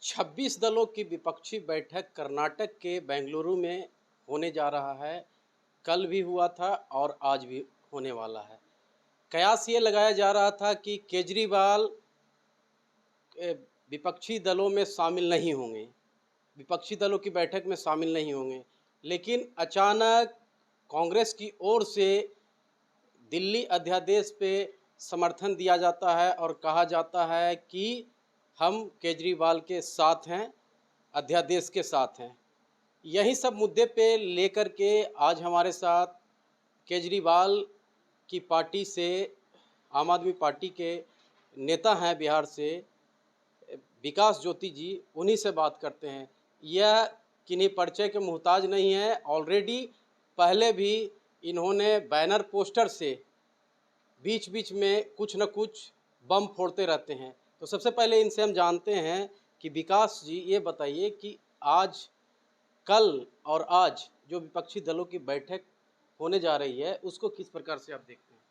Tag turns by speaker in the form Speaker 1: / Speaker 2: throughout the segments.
Speaker 1: 26 दलों की विपक्षी बैठक कर्नाटक के बेंगलुरु में होने जा रहा है। कल भी हुआ था और आज भी होने वाला है। कयास ये लगाया जा रहा था कि केजरीवाल ए, विपक्षी दलों में शामिल नहीं होंगे, विपक्षी दलों की बैठक में शामिल नहीं होंगे। लेकिन अचानक कांग्रेस की ओर से दिल्ली अध्यादेश पे समर्थन दिया जाता है और कहा जाता है कि हम केजरीवाल के साथ हैं, अध्यादेश के साथ हैं। यही सब मुद्दे पे लेकर के आज हमारे साथ केजरीवाल की पार्टी से, आम आदमी पार्टी के नेता हैं बिहार से, विकास ज्योति जी, उन्हीं से बात करते हैं। यह किन्हीं परिचय के मोहताज नहीं है। ऑलरेडी पहले भी इन्होंने बैनर पोस्टर से बीच बीच में कुछ न कुछ बम फोड़ते रहते हैं। तो सबसे पहले इनसे हम जानते हैं कि विकास जी, ये बताइए कि आज, कल और आज जो विपक्षी दलों की बैठक होने जा रही है, उसको किस प्रकार से आप देखते हैं?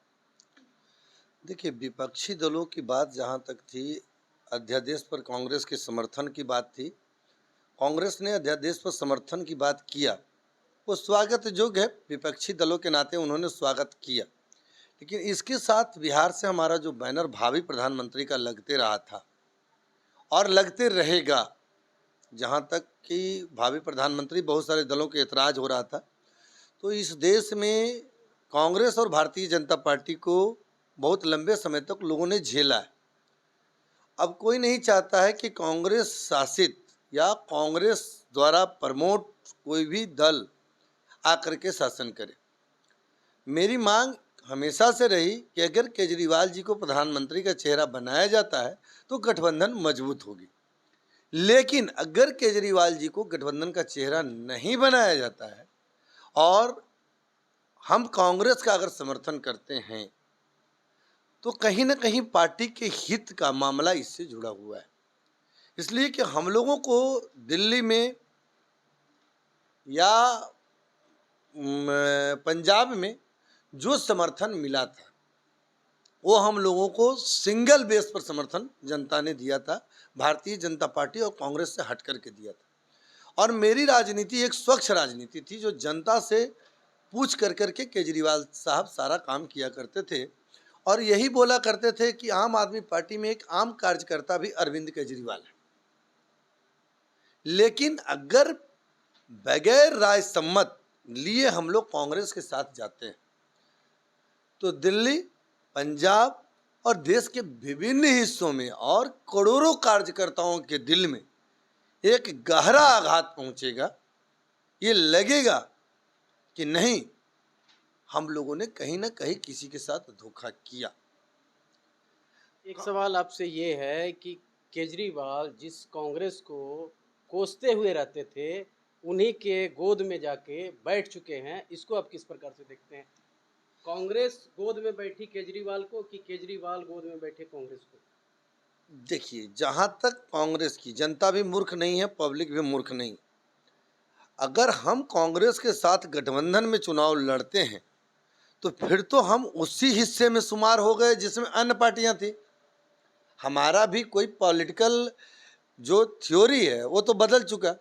Speaker 2: देखिए, विपक्षी दलों की बात जहाँ तक थी, अध्यादेश पर कांग्रेस के समर्थन की बात थी। कांग्रेस ने अध्यादेश पर समर्थन की बात किया, वो स्वागत योग्य है। विपक्षी दलों के नाते उन्होंने स्वागत किया, लेकिन इसके साथ बिहार से हमारा जो बैनर भावी प्रधानमंत्री का लगते रहा था और लगते रहेगा, जहाँ तक कि भावी प्रधानमंत्री, बहुत सारे दलों के ऐतराज़ हो रहा था। तो इस देश में कांग्रेस और भारतीय जनता पार्टी को बहुत लंबे समय तक लोगों ने झेला है। अब कोई नहीं चाहता है कि कांग्रेस शासित या कांग्रेस द्वारा प्रमोट कोई भी दल आकर के शासन करे। मेरी मांग हमेशा से रही कि अगर केजरीवाल जी को प्रधानमंत्री का चेहरा बनाया जाता है तो गठबंधन मजबूत होगी। लेकिन अगर केजरीवाल जी को गठबंधन का चेहरा नहीं बनाया जाता है और हम कांग्रेस का अगर समर्थन करते हैं, तो कहीं ना कहीं पार्टी के हित का मामला इससे जुड़ा हुआ है। इसलिए कि हम लोगों को दिल्ली में या पंजाब में जो समर्थन मिला था, वो हम लोगों को सिंगल बेस पर समर्थन जनता ने दिया था, भारतीय जनता पार्टी और कांग्रेस से हट करके दिया था। और मेरी राजनीति एक स्वच्छ राजनीति थी, जो जनता से पूछ कर करके केजरीवाल साहब सारा काम किया करते थे। और यही बोला करते थे कि आम आदमी पार्टी में एक आम कार्यकर्ता भी अरविंद केजरीवाल है। लेकिन अगर बगैर राय सम्मत लिए हम लोग कांग्रेस के साथ जाते हैं, तो दिल्ली, पंजाब और देश के विभिन्न हिस्सों में और करोड़ों कार्यकर्ताओं के दिल में एक गहरा आघात पहुंचेगा। ये लगेगा कि नहीं, हम लोगों ने कहीं ना कहीं किसी के साथ धोखा किया।
Speaker 1: एक सवाल आपसे ये है कि केजरीवाल जिस कांग्रेस को कोसते हुए रहते थे, उन्हीं के गोद में जाके बैठ चुके हैं। इसको आप किस प्रकार से देखते हैं? कांग्रेस गोद में बैठी केजरीवाल को कि केजरीवाल गोद में बैठे कांग्रेस को?
Speaker 2: देखिए, जहाँ तक कांग्रेस की, जनता भी मूर्ख नहीं है, पब्लिक भी मूर्ख नहीं। अगर हम कांग्रेस के साथ गठबंधन में चुनाव लड़ते हैं, तो फिर तो हम उसी हिस्से में शुमार हो गए जिसमें अन्य पार्टियां थी। हमारा भी कोई पॉलिटिकल जो थ्योरी है वो तो बदल चुका।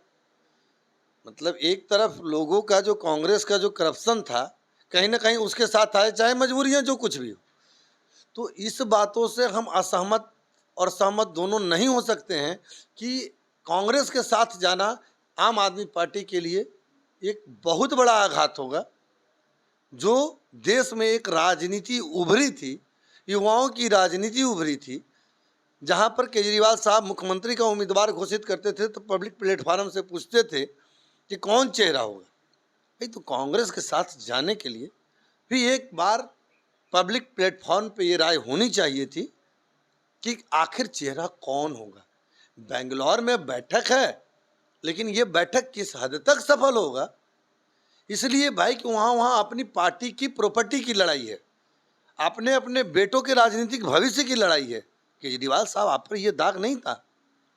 Speaker 2: मतलब एक तरफ लोगों का जो कांग्रेस का जो करप्शन था, कहीं ना कहीं उसके साथ आए, चाहे मजबूरियां जो कुछ भी हो। तो इस बातों से हम असहमत और सहमत दोनों नहीं हो सकते हैं कि कांग्रेस के साथ जाना आम आदमी पार्टी के लिए एक बहुत बड़ा आघात होगा। जो देश में एक राजनीति उभरी थी, युवाओं की राजनीति उभरी थी, जहां पर केजरीवाल साहब मुख्यमंत्री का उम्मीदवार घोषित करते थे तो पब्लिक प्लेटफॉर्म से पूछते थे कि कौन चेहरा होगा। भाई, तो कांग्रेस के साथ जाने के लिए भी एक बार पब्लिक प्लेटफॉर्म पे ये राय होनी चाहिए थी कि आखिर चेहरा कौन होगा। बेंगलोर में बैठक है, लेकिन ये बैठक किस हद तक सफल होगा, इसलिए भाई कि वहाँ अपनी पार्टी की प्रॉपर्टी की लड़ाई है, अपने अपने बेटों के राजनीतिक भविष्य की लड़ाई है। केजरीवाल साहब, आप पर यह दाग नहीं था,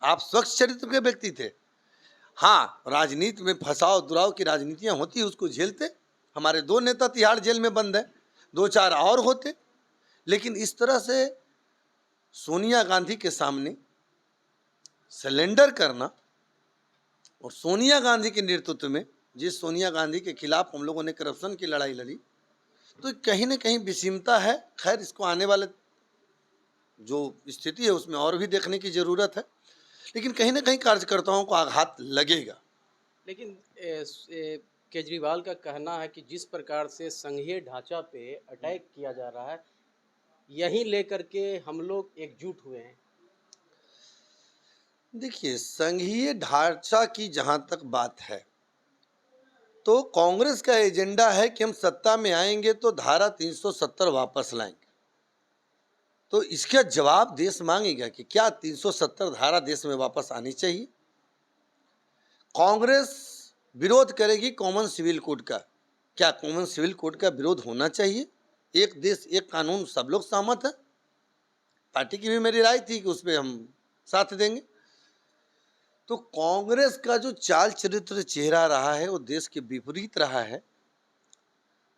Speaker 2: आप स्वच्छ चरित्र के व्यक्ति थे। हाँ, राजनीति में फंसाव दुराव की राजनीतियाँ होती है, उसको झेलते। हमारे 2 नेता तिहाड़ जेल में बंद हैं, 2-4 और होते। लेकिन इस तरह से सोनिया गांधी के सामने सरेंडर करना और सोनिया गांधी के नेतृत्व में, जिस सोनिया गांधी के खिलाफ हम लोगों ने करप्शन की लड़ाई लड़ी, तो कहीं ना कहीं विषमता है। खैर, इसको आने वाले जो स्थिति है उसमें और भी देखने की जरूरत है, लेकिन कहीं ना कहीं कार्यकर्ताओं को आघात लगेगा।
Speaker 1: लेकिन केजरीवाल का कहना है कि जिस प्रकार से संघीय ढांचा पे अटैक किया जा रहा है, यही लेकर के हम लोग एकजुट हुए हैं।
Speaker 2: देखिए, संघीय ढांचा की जहां तक बात है, तो कांग्रेस का एजेंडा है कि हम सत्ता में आएंगे तो धारा 370 वापस लाएंगे। तो इसका जवाब देश मांगेगा कि क्या 370 धारा देश में वापस आनी चाहिए। कांग्रेस विरोध करेगी कॉमन सिविल कोड का। क्या कॉमन सिविल कोड का विरोध होना चाहिए? एक देश एक कानून, सब लोग सहमत है। पार्टी की भी मेरी राय थी कि उस पर हम साथ देंगे। तो कांग्रेस का जो चाल चरित्र चेहरा रहा है वो देश के विपरीत रहा है।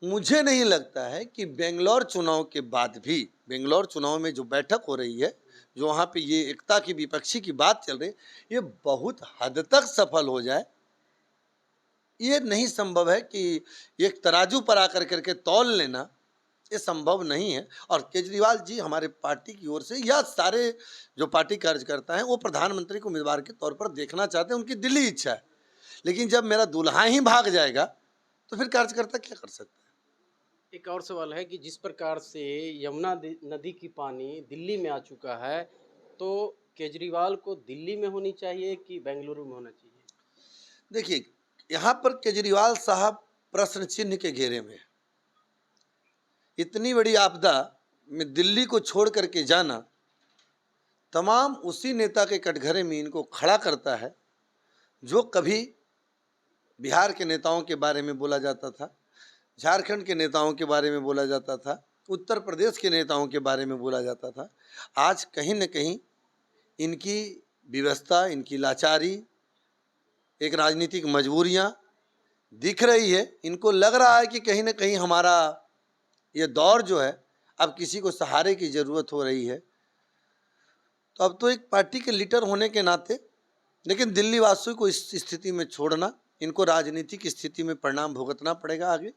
Speaker 2: मुझे नहीं लगता है कि बेंगलोर चुनाव के बाद भी, बेंगलोर चुनाव में जो बैठक हो रही है, जो वहाँ पे ये एकता की विपक्षी की बात चल रही है, ये बहुत हद तक सफल हो जाए। ये नहीं संभव है कि एक तराजू पर आकर करके तौल लेना, ये संभव नहीं है। और केजरीवाल जी हमारे पार्टी की ओर से या सारे जो पार्टी कार्यकर्ता हैं वो प्रधानमंत्री को उम्मीदवार के तौर पर देखना चाहते हैं, उनकी दिली इच्छा है। लेकिन जब मेरा दूल्हा ही भाग जाएगा तो फिर कार्यकर्ता क्या कर सकते हैं।
Speaker 1: एक और सवाल है कि जिस प्रकार से यमुना नदी की पानी दिल्ली में आ चुका है, तो केजरीवाल को दिल्ली में होनी चाहिए कि बेंगलुरु में होना चाहिए?
Speaker 2: देखिए, यहाँ पर केजरीवाल साहब प्रश्न चिन्ह के घेरे में है। इतनी बड़ी आपदा में दिल्ली को छोड़ करके जाना तमाम उसी नेता के कटघरे में इनको खड़ा करता है जो कभी बिहार के नेताओं के बारे में बोला जाता था, झारखंड के नेताओं के बारे में बोला जाता था, उत्तर प्रदेश के नेताओं के बारे में बोला जाता था। आज कहीं न कहीं इनकी व्यवस्था, इनकी लाचारी, एक राजनीतिक मजबूरियां दिख रही है। इनको लग रहा है कि कहीं न कहीं हमारा ये दौर जो है, अब किसी को सहारे की ज़रूरत हो रही है। तो अब तो एक पार्टी के लीडर होने के नाते, लेकिन दिल्ली वासियों को इस स्थिति में छोड़ना, इनको राजनीतिक स्थिति में परिणाम भुगतना पड़ेगा आगे,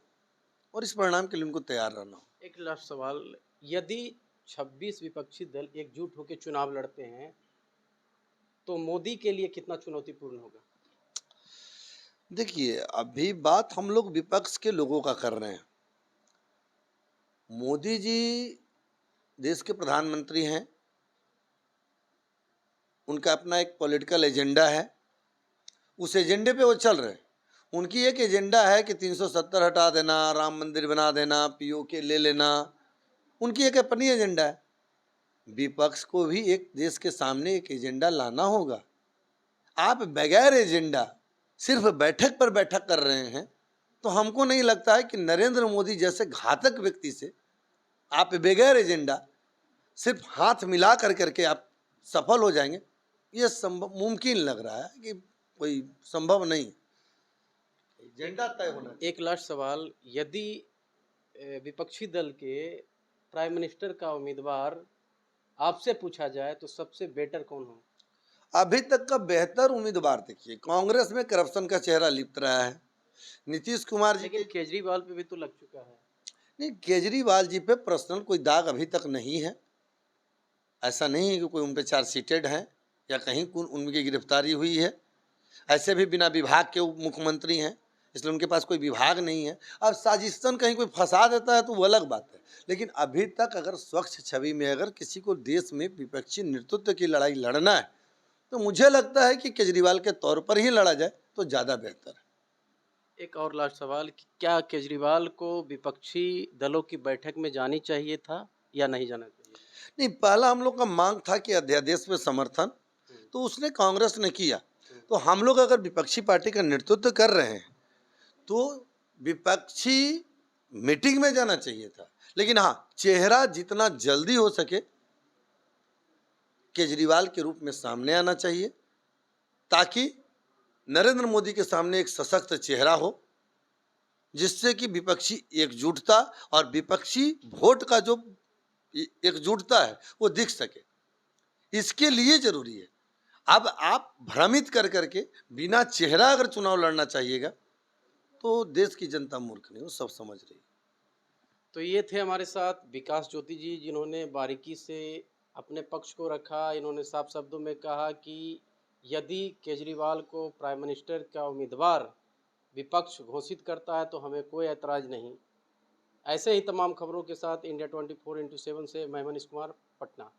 Speaker 2: और इस परिणाम के लिए उनको तैयार रहना हो।
Speaker 1: एक लास्ट सवाल, यदि 26 विपक्षी दल एकजुट होकर चुनाव लड़ते हैं तो मोदी के लिए कितना चुनौतीपूर्ण होगा?
Speaker 2: देखिए, अभी बात हम लोग विपक्ष के लोगों का कर रहे हैं। मोदी जी देश के प्रधानमंत्री हैं, उनका अपना एक पॉलिटिकल एजेंडा है, उस एजेंडे पे वो चल रहे हैं। उनकी एक एजेंडा है कि 370 हटा देना, राम मंदिर बना देना, पीओके ले लेना, उनकी एक अपनी एजेंडा है। विपक्ष को भी एक देश के सामने एक एजेंडा लाना होगा। आप बगैर एजेंडा सिर्फ बैठक पर बैठक कर रहे हैं, तो हमको नहीं लगता है कि नरेंद्र मोदी जैसे घातक व्यक्ति से आप बगैर एजेंडा सिर्फ हाथ मिला कर करके आप सफल हो जाएंगे। ये संभव मुमकिन लग रहा है कि कोई संभव नहीं। एजेंडा तय होना चाहिए।
Speaker 1: एक लास्ट सवाल, यदि विपक्षी दल के प्राइम मिनिस्टर का उम्मीदवार आपसे पूछा जाए तो सबसे बेटर कौन हो?
Speaker 2: अभी तक का बेहतर उम्मीदवार देखिए, कांग्रेस में करप्शन का चेहरा लिपट रहा है, नीतीश कुमार जी
Speaker 1: लेकिन केजरीवाल पे भी तो लग चुका है।
Speaker 2: नहीं, केजरीवाल जी पे पर्सनल कोई दाग अभी तक नहीं है। ऐसा नहीं है कि कोई उन पे चार्जशीटेड है या कहीं उनकी गिरफ्तारी हुई है। ऐसे भी बिना विभाग के मुख्यमंत्री हैं, इसलिए उनके पास कोई विभाग नहीं है। अब साजिशन कहीं कोई फंसा देता है तो वो अलग बात है, लेकिन अभी तक अगर स्वच्छ छवि में अगर किसी को देश में विपक्षी नेतृत्व की लड़ाई लड़ना है तो मुझे लगता है कि केजरीवाल के तौर पर ही लड़ा जाए तो ज़्यादा बेहतर है।
Speaker 1: एक और लास्ट सवाल कि क्या केजरीवाल को विपक्षी दलों की बैठक में जानी चाहिए था या नहीं जाना चाहिए?
Speaker 2: नहीं, पहला हम लोग का मांग था कि अध्यादेश में समर्थन, तो उसने कांग्रेस ने किया। तो हम लोग अगर विपक्षी पार्टी का नेतृत्व कर रहे हैं तो विपक्षी मीटिंग में जाना चाहिए था। लेकिन हाँ, चेहरा जितना जल्दी हो सके केजरीवाल के रूप में सामने आना चाहिए, ताकि नरेंद्र मोदी के सामने एक सशक्त चेहरा हो, जिससे कि विपक्षी एकजुटता और विपक्षी वोट का जो एकजुटता है वो दिख सके। इसके लिए जरूरी है अब आप भ्रमित कर करके बिना चेहरा अगर चुनाव लड़ना चाहिएगा तो देश की जनता मूर्ख नहीं, वो सब समझ रही है।
Speaker 1: तो ये थे हमारे साथ विकास ज्योति जी, जिन्होंने बारीकी से अपने पक्ष को रखा। इन्होंने साफ शब्दों में कहा कि यदि केजरीवाल को प्राइम मिनिस्टर का उम्मीदवार विपक्ष घोषित करता है तो हमें कोई ऐतराज़ नहीं। ऐसे ही तमाम खबरों के साथ इंडिया 24x7 से मैं मनीष कुमार, पटना।